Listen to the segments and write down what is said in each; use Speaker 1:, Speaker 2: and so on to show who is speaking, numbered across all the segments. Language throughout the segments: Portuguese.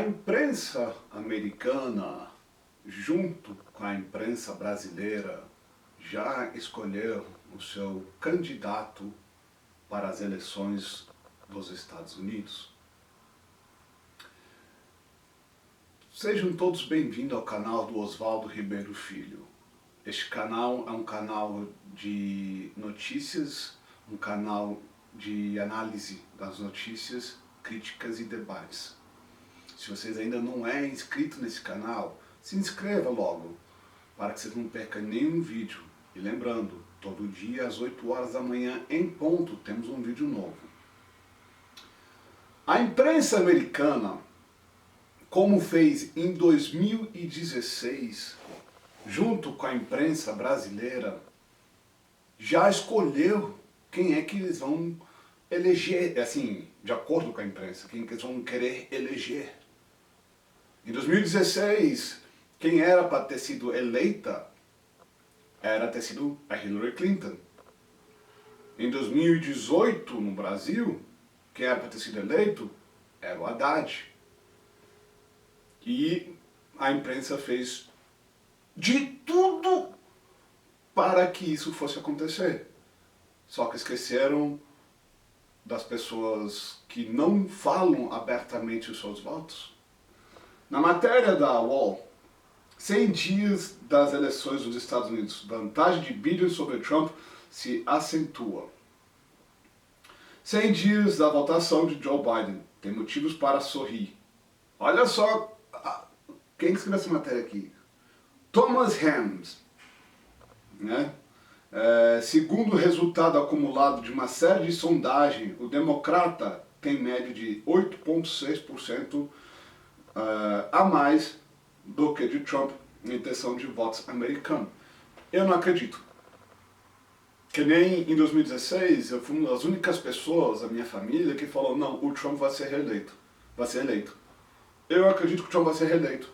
Speaker 1: A imprensa americana, junto com a imprensa brasileira, já escolheu o seu candidato para as eleições dos Estados Unidos. Sejam todos bem-vindos ao canal do Oswaldo Ribeiro Filho. Este canal é um canal de notícias, um canal de análise das notícias, críticas e debates. Se vocês ainda não é inscrito nesse canal, se inscreva logo, para que vocês não percam nenhum vídeo. E lembrando, todo dia às 8 horas da manhã, em ponto, temos um vídeo novo. A imprensa americana, como fez em 2016, junto com a imprensa brasileira, já escolheu quem é que eles vão eleger, assim, de acordo com a imprensa, quem que eles vão querer eleger. Em 2016, quem era para ter sido eleita era ter sido a Hillary Clinton. Em 2018, no Brasil, quem era para ter sido eleito era o Haddad. E a imprensa fez de tudo para que isso fosse acontecer. Só que esqueceram das pessoas que não falam abertamente os seus votos. Na matéria da UOL, 100 dias das eleições dos Estados Unidos, vantagem de Biden sobre Trump se acentua. 100 dias da votação de Joe Biden, tem motivos para sorrir. Olha só, quem escreveu essa matéria aqui? Thomas Hamms, né? Segundo o resultado acumulado de uma série de sondagens, o democrata tem média de 8,6% a mais do que de Trump em intenção de votos americanos. Eu não acredito. Que nem em 2016, eu fui uma das únicas pessoas da minha família que falou, não, o Trump vai ser reeleito. Vai ser eleito. Eu acredito que o Trump vai ser reeleito.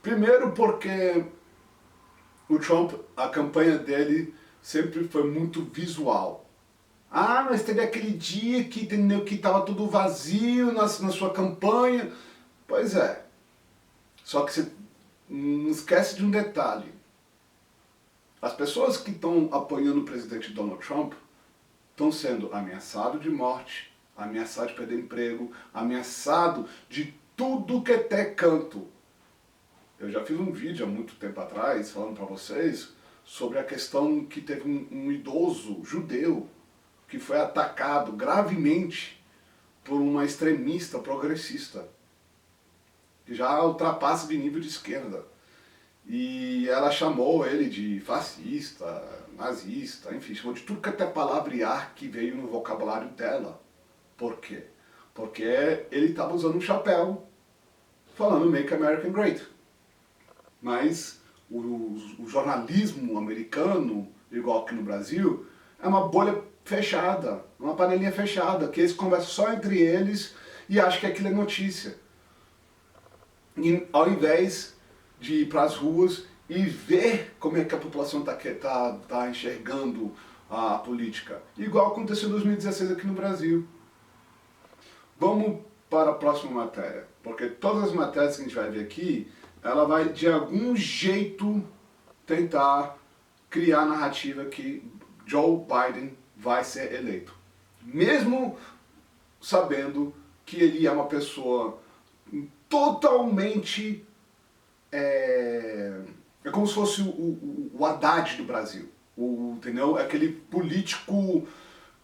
Speaker 1: Primeiro porque o Trump, a campanha dele sempre foi muito visual. Ah, mas teve aquele dia que estava tudo vazio na sua campanha. Pois é. Só que você não esquece de um detalhe. As pessoas que estão apoiando o presidente Donald Trump estão sendo ameaçados de morte, ameaçados de perder emprego, ameaçados de tudo que é até canto. Eu já fiz um vídeo há muito tempo atrás falando para vocês sobre a questão que teve um idoso judeu que foi atacado gravemente por uma extremista progressista que já ultrapassa de nível de esquerda. E ela chamou ele de fascista, nazista, enfim, chamou de tudo que até palavrear que veio no vocabulário dela. Por quê? Porque ele estava usando um chapéu falando Make America Great. Mas o jornalismo americano, igual aqui no Brasil, é uma bolha fechada, uma panelinha fechada, que eles conversam só entre eles e acham que aquilo é notícia. E, ao invés de ir para as ruas e ver como é que a população tá enxergando a política. Igual aconteceu em 2016 aqui no Brasil. Vamos para a próxima matéria, porque todas as matérias que a gente vai ver aqui, ela vai de algum jeito tentar criar a narrativa que Joe Biden vai ser eleito. Mesmo sabendo que ele é uma pessoa totalmente... É como se fosse o Haddad do Brasil. Entendeu? Aquele político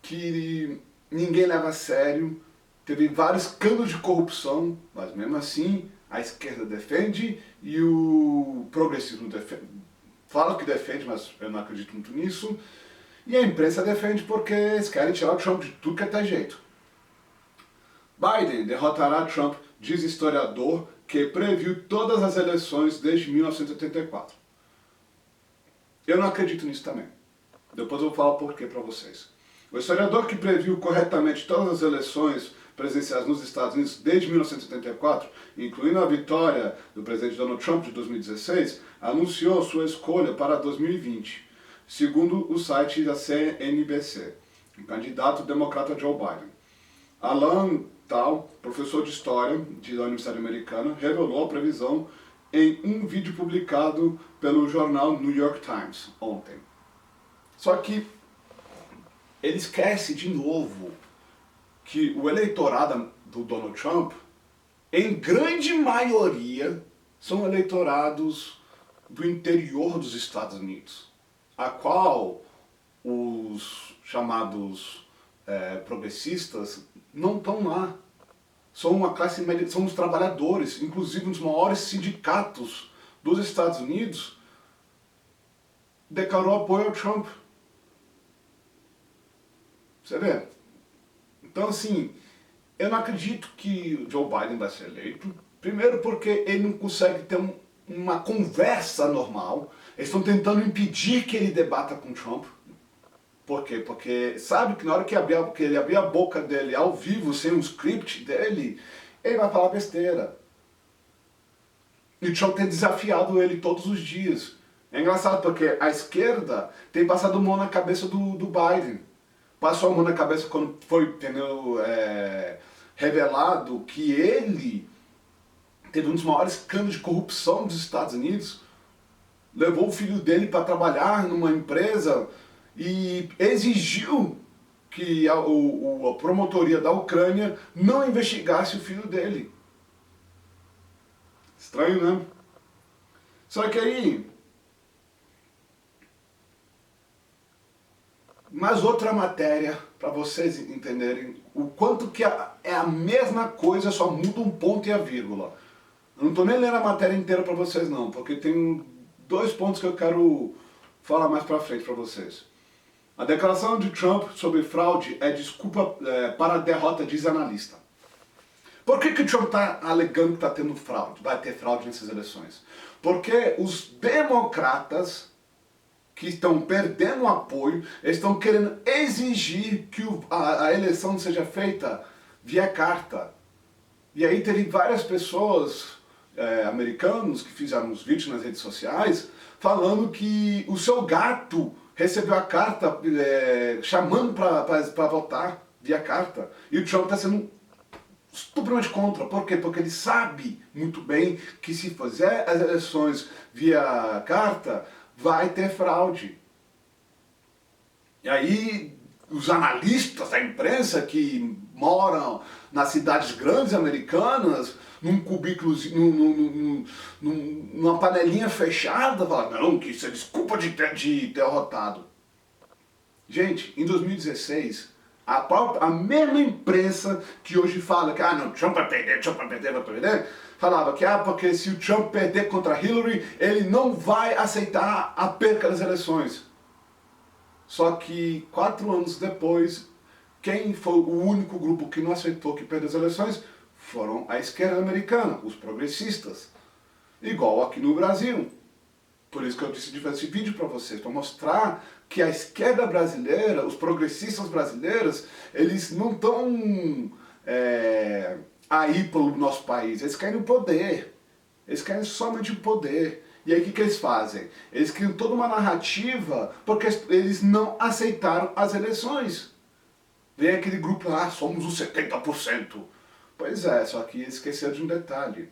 Speaker 1: que ninguém leva a sério, teve vários escândalos de corrupção, mas mesmo assim a esquerda defende e o progressismo defende. Fala que defende, mas eu não acredito muito nisso. E a imprensa defende porque eles querem tirar o Trump de tudo que é até jeito. Biden derrotará Trump, diz historiador que previu todas as eleições desde 1984. Eu não acredito nisso também. Depois eu vou falar por quê para vocês. O historiador que previu corretamente todas as eleições presidenciais nos Estados Unidos desde 1974, incluindo a vitória do presidente Donald Trump de 2016, anunciou sua escolha para 2020, segundo o site da CNBC, o candidato democrata Joe Biden. Alan tal, professor de história da Universidade Americana, revelou a previsão em um vídeo publicado pelo jornal New York Times ontem. Só que ele esquece de novo que o eleitorado do Donald Trump, em grande maioria, são eleitorados do interior dos Estados Unidos, a qual os chamados progressistas não estão lá. São uma classe média, são os trabalhadores, inclusive um dos maiores sindicatos dos Estados Unidos declarou apoio ao Trump. Você vê? Então, assim, eu não acredito que o Joe Biden vai ser eleito. Primeiro porque ele não consegue ter uma conversa normal. Eles estão tentando impedir que ele debata com o Trump. Por quê? Porque sabe que na hora que ele abrir a boca dele ao vivo, sem um script dele, ele vai falar besteira. E o Trump tem desafiado ele todos os dias. É engraçado porque a esquerda tem passado mão na cabeça do Biden. Passou a mão na cabeça quando foi, entendeu, revelado que ele teve um dos maiores escândalos de corrupção dos Estados Unidos. Levou o filho dele para trabalhar numa empresa e exigiu que a promotoria da Ucrânia não investigasse o filho dele. Estranho, né? Só que aí... mais outra matéria para vocês entenderem o quanto que é a mesma coisa, só muda um ponto e a vírgula. Eu não estou nem lendo a matéria inteira para vocês não, porque tem 2 pontos que eu quero falar mais para frente para vocês. A declaração de Trump sobre fraude é desculpa para a derrota, diz analista. Por que o Trump está alegando que está tendo fraude, vai ter fraude nessas eleições? Porque os democratas que estão perdendo o apoio, estão querendo exigir que a eleição seja feita via carta. E aí teve várias pessoas, americanos, que fizeram uns vídeos nas redes sociais, falando que o seu gato recebeu a carta chamando para votar via carta. E o Trump está sendo estupidamente contra. Por quê? Porque ele sabe muito bem que se fizer as eleições via carta, vai ter fraude. E aí os analistas da imprensa que moram nas cidades grandes americanas, num cubículo, numa panelinha fechada, falam, não, que isso é desculpa de derrotado. Gente, em 2016, a mesma imprensa que hoje fala que não, Trump vai perder, falava que porque se o Trump perder contra Hillary, ele não vai aceitar a perca das eleições. Só que 4 anos depois, quem foi o único grupo que não aceitou que perdeu as eleições foram a esquerda americana, os progressistas. Igual aqui no Brasil. Por isso que eu decidi fazer esse vídeo para vocês, para mostrar que a esquerda brasileira, os progressistas brasileiros, eles não estão aí pelo nosso país, eles querem o poder, eles querem somente o poder. E aí o que eles fazem? Eles criam toda uma narrativa porque eles não aceitaram as eleições. Vem aquele grupo lá, somos os 70%. Pois é, só que esqueceram de um detalhe.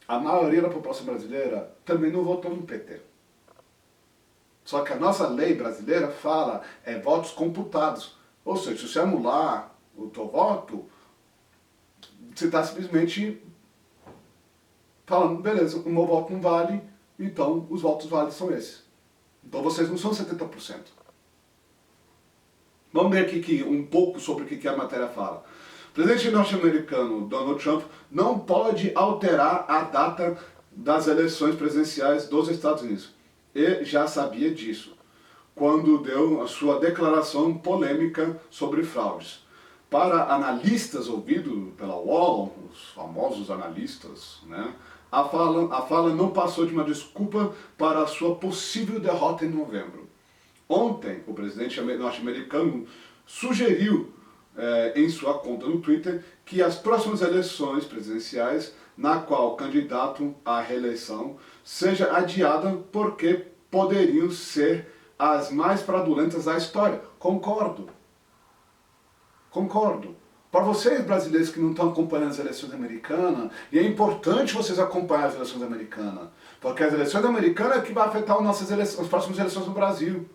Speaker 1: A maioria da população brasileira também não votou no PT. Só que a nossa lei brasileira fala votos computados. Ou seja, se você anular o teu voto, você está simplesmente falando, beleza, o meu voto não vale, então os votos válidos são esses. Então vocês não são 70%. Vamos ver aqui um pouco sobre o que a matéria fala. O presidente norte-americano Donald Trump não pode alterar a data das eleições presidenciais dos Estados Unidos. Ele já sabia disso, quando deu a sua declaração polêmica sobre fraudes. Para analistas ouvidos pela UOL, os famosos analistas, né, a fala não passou de uma desculpa para a sua possível derrota em novembro. Ontem, o presidente norte-americano sugeriu em sua conta no Twitter que as próximas eleições presidenciais, na qual o candidato à reeleição seja adiada porque poderiam ser as mais fraudulentas da história. Concordo. Concordo. Para vocês brasileiros que não estão acompanhando as eleições americanas, e é importante vocês acompanharem as eleições americanas, porque as eleições americanas é que vai afetar as próximas eleições no Brasil.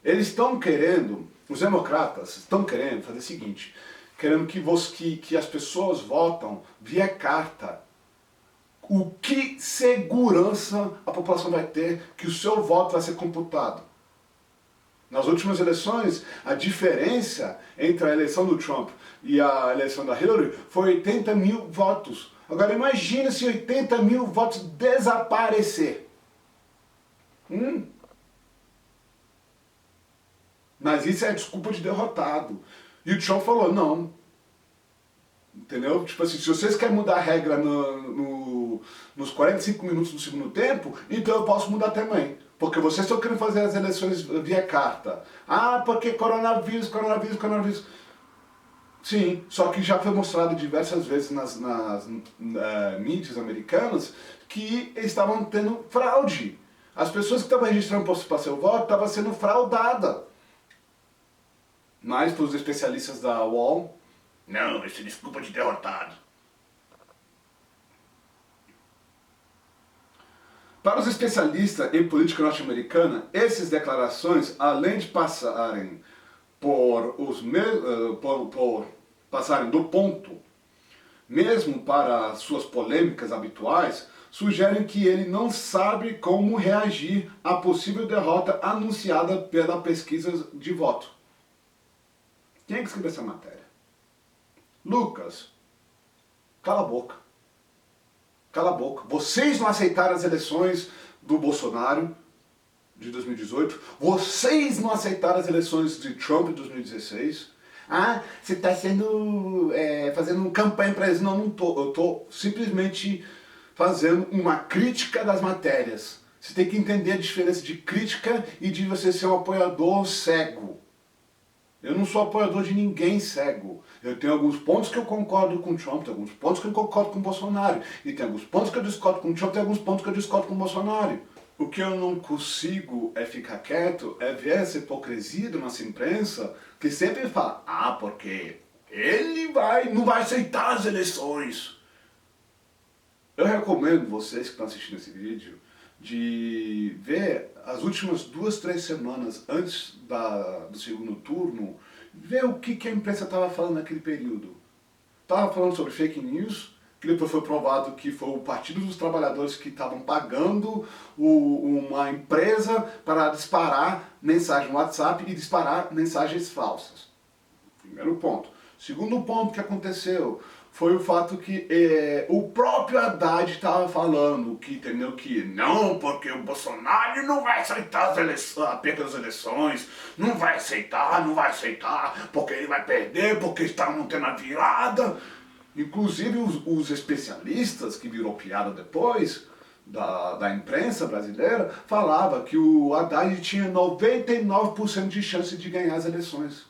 Speaker 1: Eles estão querendo, os democratas estão querendo fazer o seguinte, querendo que as pessoas votam via carta. O que segurança a população vai ter que o seu voto vai ser computado? Nas últimas eleições, a diferença entre a eleição do Trump e a eleição da Hillary foi 80 mil votos. Agora imagine se 80 mil votos desaparecer. Mas isso é desculpa de derrotado. E o Trump falou, não. Entendeu? Tipo assim, se vocês querem mudar a regra nos 45 minutos do segundo tempo, então eu posso mudar também. Porque vocês estão querendo fazer as eleições via carta. Ah, porque coronavírus. Sim, só que já foi mostrado diversas vezes nas mídias americanas que eles estavam tendo fraude. As pessoas que estavam registrando para seu voto estavam sendo fraudadas. Mas para os especialistas da UOL, não, isso é desculpa de derrotado. Para os especialistas em política norte-americana, essas declarações, além de passarem passarem do ponto, mesmo para suas polêmicas habituais, sugerem que ele não sabe como reagir à possível derrota anunciada pela pesquisa de voto. Quem é que escreveu essa matéria? Lucas, cala a boca. Cala a boca. Vocês não aceitaram as eleições do Bolsonaro de 2018. Vocês não aceitaram as eleições de Trump de 2016. Ah, você está fazendo campanha para eles. Não, não estou. Eu estou simplesmente fazendo uma crítica das matérias. Você tem que entender a diferença de crítica e de você ser um apoiador cego. Eu não sou apoiador de ninguém cego. Eu tenho alguns pontos que eu concordo com o Trump, tem alguns pontos que eu concordo com o Bolsonaro. E tem alguns pontos que eu discordo com o Trump, tem alguns pontos que eu discordo com o Bolsonaro. O que eu não consigo é ficar quieto, é ver essa hipocrisia da nossa imprensa, que sempre fala, ah, porque ele não vai aceitar as eleições. Eu recomendo vocês que estão assistindo esse vídeo, de ver as últimas 2, 3 semanas antes do segundo turno, ver o que a imprensa estava falando naquele período. Estava falando sobre fake news, que depois foi provado que foi o Partido dos Trabalhadores que estavam pagando uma empresa para disparar mensagem no WhatsApp e disparar mensagens falsas. Primeiro ponto. Segundo ponto que aconteceu foi o fato que o próprio Haddad estava falando que, entendeu, que não, porque o Bolsonaro não vai aceitar a perda das eleições, não vai aceitar, porque ele vai perder, porque está não tendo a virada. Inclusive os especialistas, que virou piada depois, da imprensa brasileira, falava que o Haddad tinha 99% de chance de ganhar as eleições.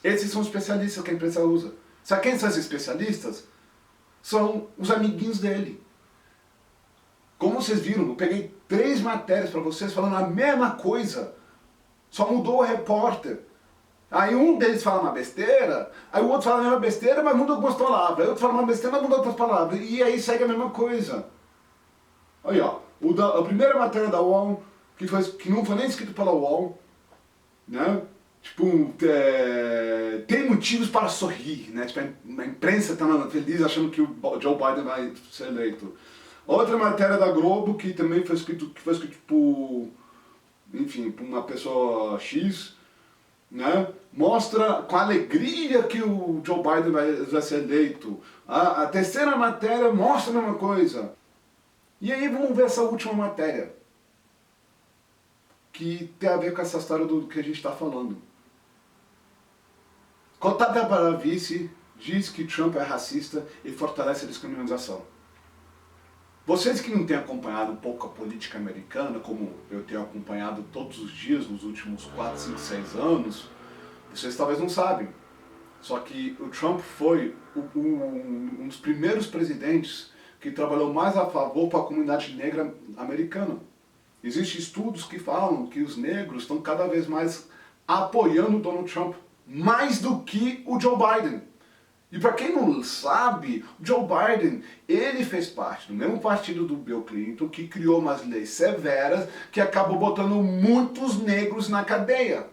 Speaker 1: Esses são os especialistas que a imprensa usa. Sabe quem são esses especialistas? São os amiguinhos dele. Como vocês viram, eu peguei 3 matérias para vocês falando a mesma coisa. Só mudou o repórter. Aí um deles fala uma besteira, aí o outro fala a mesma besteira, mas muda algumas palavras. Aí o outro fala uma besteira, mas muda outras palavras. E aí segue a mesma coisa. Aí ó, a primeira matéria da UOL, que não foi nem escrita pela UOL, né? Tipo, tem motivos para sorrir, né? Tipo, a imprensa está feliz achando que o Joe Biden vai ser eleito. Outra matéria da Globo, que também foi escrito por uma pessoa X, né? Mostra com alegria que o Joe Biden vai ser eleito. A terceira matéria mostra a mesma coisa. E aí vamos ver essa última matéria, que tem a ver com essa história do que a gente está falando. Cotada para vice diz que Trump é racista e fortalece a descriminalização. Vocês que não têm acompanhado um pouco a política americana, como eu tenho acompanhado todos os dias nos últimos 4, 5, 6 anos, vocês talvez não sabem. Só que o Trump foi um dos primeiros presidentes que trabalhou mais a favor para a comunidade negra americana. Existem estudos que falam que os negros estão cada vez mais apoiando o Donald Trump mais do que o Joe Biden. E para quem não sabe, o Joe Biden, ele fez parte do mesmo partido do Bill Clinton, que criou umas leis severas que acabou botando muitos negros na cadeia.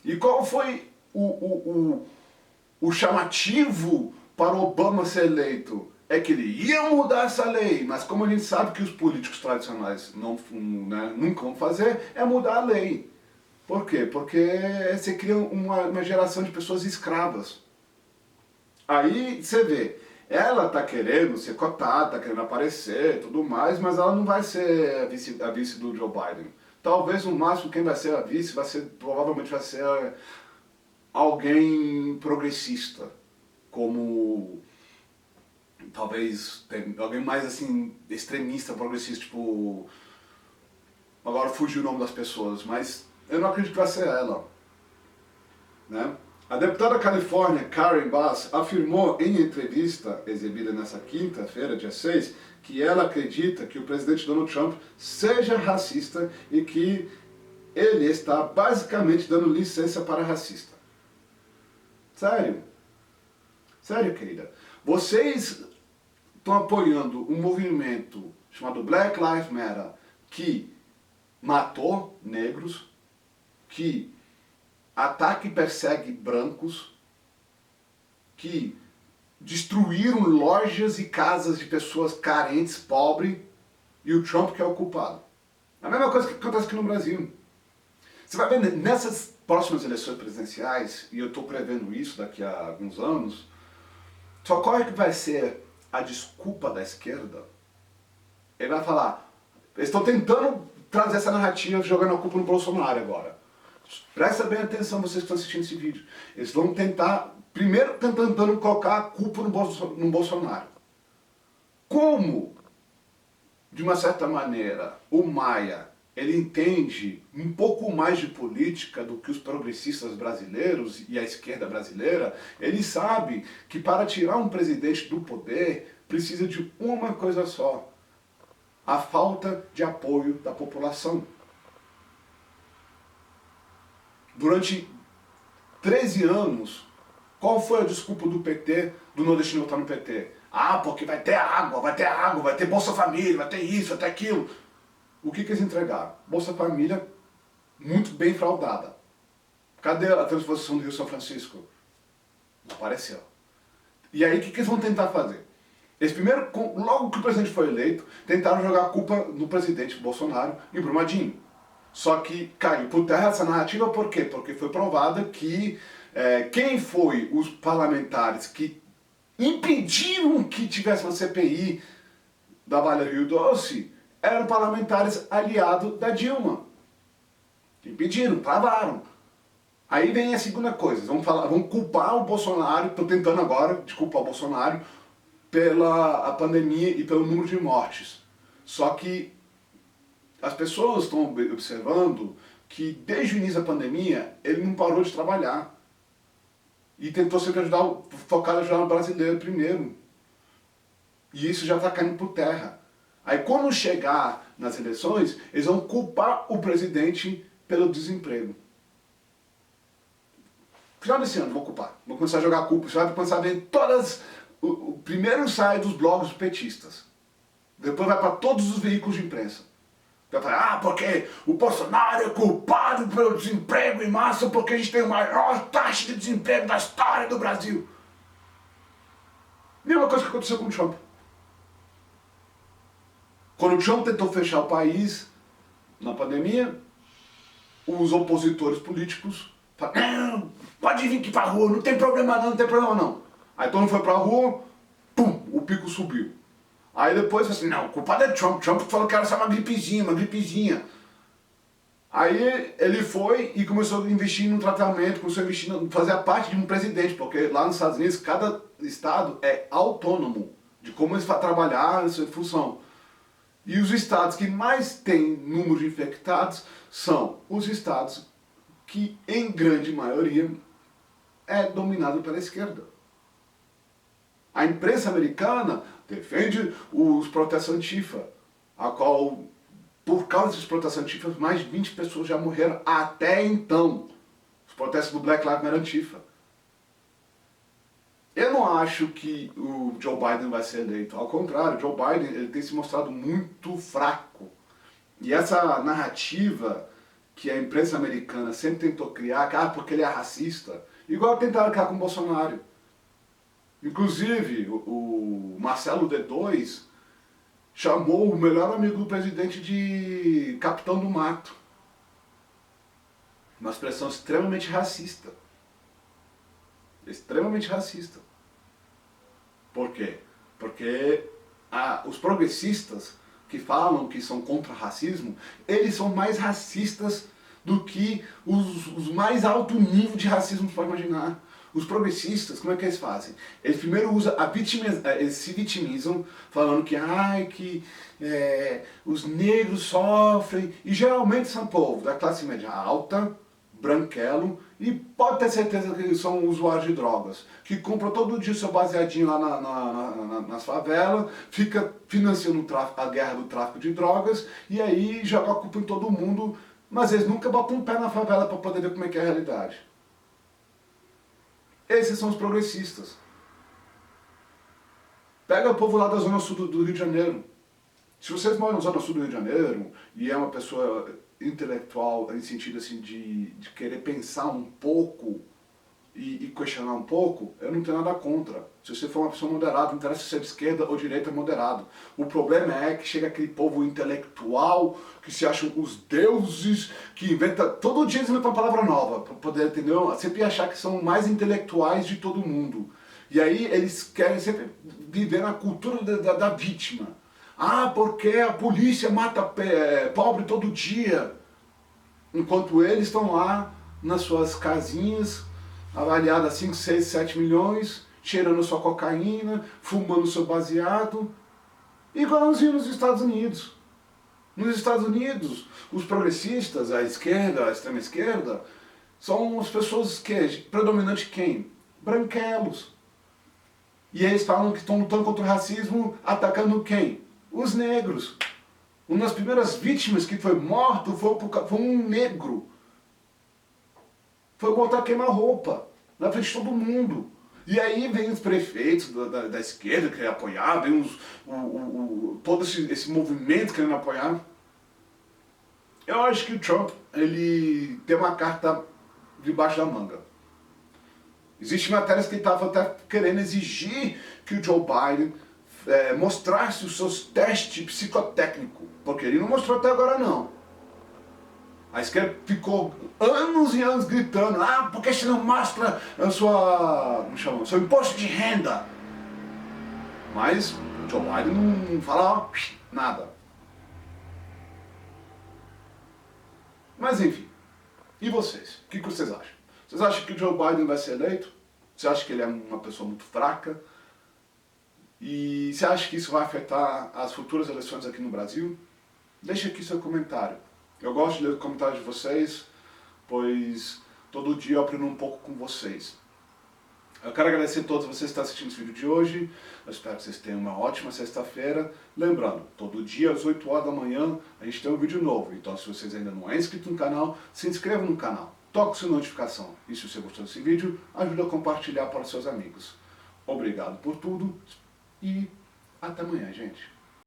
Speaker 1: E qual foi o chamativo para Obama ser eleito? É que ele ia mudar essa lei, mas como a gente sabe que os políticos tradicionais nunca vão fazer, é mudar a lei. Por quê? Porque você cria uma geração de pessoas escravas. Aí você vê, ela está querendo ser cotada, está querendo aparecer tudo mais, mas ela não vai ser a vice do Joe Biden. Talvez no máximo quem vai ser a vice provavelmente vai ser alguém progressista, como talvez alguém mais assim extremista, progressista, tipo, agora fugiu o nome das pessoas, mas eu não acredito que vai ser ela, né? A deputada da Califórnia, Karen Bass, afirmou em entrevista exibida nessa quinta-feira, dia 6, que ela acredita que o presidente Donald Trump seja racista e que ele está basicamente dando licença para racista. Sério? Sério, querida? Vocês estão apoiando um movimento chamado Black Lives Matter que matou negros, que ataca e persegue brancos, que destruíram lojas e casas de pessoas carentes, pobres, e o Trump que é o culpado. A mesma coisa que acontece aqui no Brasil. Você vai ver nessas próximas eleições presidenciais, e eu estou prevendo isso daqui a alguns anos, só qual é que vai ser a desculpa da esquerda? Ele vai falar, eles estão tentando trazer essa narrativa jogando a culpa no Bolsonaro agora. Presta bem atenção, vocês que estão assistindo esse vídeo. Eles vão tentar, primeiro tentando colocar a culpa no Bolsonaro. Como, de uma certa maneira, o Maia, ele entende um pouco mais de política do que os progressistas brasileiros e a esquerda brasileira, ele sabe que para tirar um presidente do poder, precisa de uma coisa só: a falta de apoio da população. Durante 13 anos, qual foi a desculpa do PT, do nordestino votar no PT? Ah, porque vai ter água, vai ter Bolsa Família, vai ter isso, vai ter aquilo. O que eles entregaram? Bolsa Família muito bem fraudada. Cadê a transposição do Rio São Francisco? Não apareceu. E aí o que eles vão tentar fazer? Eles primeiro, logo que o presidente foi eleito, tentaram jogar a culpa no presidente Bolsonaro e Brumadinho. Só que caiu por terra essa narrativa, por quê? Porque foi provado que quem foi os parlamentares que impediram que tivesse uma CPI da Vale Rio Doce eram parlamentares aliados da Dilma. Impediram, travaram. Aí vem a segunda coisa, vão culpar o Bolsonaro, estou tentando agora de culpar o Bolsonaro pela pandemia e pelo número de mortes. Só que as pessoas estão observando que desde o início da pandemia ele não parou de trabalhar. E tentou sempre focar em ajudar o brasileiro primeiro. E isso já está caindo por terra. Aí quando chegar nas eleições, eles vão culpar o presidente pelo desemprego. Final desse ano, vou culpar. Vou começar a jogar culpa. Você vai começar a ver todas... O primeiro sai dos blogs petistas. Depois vai para todos os veículos de imprensa. Vai falar, porque o Bolsonaro é culpado pelo desemprego em massa, porque a gente tem a maior taxa de desemprego da história do Brasil. Mesma coisa que aconteceu com o Trump. Quando o Trump tentou fechar o país na pandemia, os opositores políticos falaram, não, pode vir aqui pra rua, não tem problema não, não tem problema não. Aí todo mundo foi pra rua, pum, o pico subiu. Aí depois assim, não, o culpado é Trump. Trump falou que era só uma gripezinha. Aí ele foi e começou a investir no tratamento, começou a investir, fazer parte de um presidente, porque lá nos Estados Unidos cada estado é autônomo de como eles vão trabalhar essa função. E os estados que mais têm número de infectados são os estados que, em grande maioria, é dominado pela esquerda. A imprensa americana defende os protestos antifa, a qual, por causa desses protestos antifas, mais de 20 pessoas já morreram até então. Os protestos do Black Lives Matter Antifa. Eu não acho que o Joe Biden vai ser eleito. Ao contrário, o Joe Biden ele tem se mostrado muito fraco. E essa narrativa que a imprensa americana sempre tentou criar, porque ele é racista, igual tentaram criar com o Bolsonaro. Inclusive, o Marcelo D2 chamou o melhor amigo do presidente de Capitão do Mato. Uma expressão extremamente racista. Extremamente racista. Por quê? Porque os progressistas que falam que são contra o racismo, eles são mais racistas do que os mais alto nível de racismo que você pode imaginar. Os progressistas, como é que eles fazem? Eles primeiro usam eles se vitimizam, falando que, os negros sofrem, e geralmente são povo da classe média alta, branquelo, e pode ter certeza que eles são usuários de drogas, que compram todo dia seu baseadinho lá nas favelas, fica financiando a guerra do tráfico de drogas, e aí joga a culpa em todo mundo, mas eles nunca botam um pé na favela para poder ver como é que é a realidade. Esses são os progressistas. Pega o povo lá da zona sul do Rio de Janeiro. Se vocês moram na zona sul do Rio de Janeiro e é uma pessoa intelectual em sentido assim de querer pensar um pouco e questionar um pouco, eu não tenho nada contra. Se você for uma pessoa moderada, não interessa se você é de esquerda ou direita, é moderado. O problema é que chega aquele povo intelectual que se acham os deuses, que inventa, todo dia eles inventam uma palavra nova, para poder, entendeu? Sempre achar que são mais intelectuais de todo mundo. E aí eles querem sempre viver na cultura da vítima. Porque a polícia mata pobre todo dia. Enquanto eles estão lá nas suas casinhas, avaliadas a 5, 6, 7 milhões, cheirando sua cocaína, fumando seu baseado, igualzinho nos Estados Unidos. Nos Estados Unidos, os progressistas, a esquerda, a extrema esquerda, são as pessoas que, predominante quem? Branquelos. E eles falam que estão lutando contra o racismo, atacando quem? Os negros. Uma das primeiras vítimas que foi morto foi um negro. Foi botar queima-roupa na frente de todo mundo. E aí vem os prefeitos da esquerda querendo apoiar, vem todo esse movimento querendo apoiar. Eu acho que o Trump, ele tem uma carta debaixo da manga. Existem matérias que ele estava até querendo exigir que o Joe Biden mostrasse os seus testes psicotécnicos, porque ele não mostrou até agora não. A esquerda ficou anos e anos gritando, por que você não mostra seu imposto de renda? Mas o Joe Biden não fala nada. Mas enfim, e vocês? O que vocês acham? Vocês acham que o Joe Biden vai ser eleito? Você acha que ele é uma pessoa muito fraca? E você acha que isso vai afetar as futuras eleições aqui no Brasil? Deixa aqui seu comentário. Eu gosto de ler os comentários de vocês, pois todo dia eu aprendo um pouco com vocês. Eu quero agradecer a todos vocês que estão assistindo esse vídeo de hoje. Eu espero que vocês tenham uma ótima sexta-feira. Lembrando, todo dia às 8 horas da manhã a gente tem um vídeo novo. Então se vocês ainda não é inscrito no canal, se inscreva no canal. Toque sua notificação. E se você gostou desse vídeo, ajude a compartilhar para seus amigos. Obrigado por tudo e até amanhã, gente.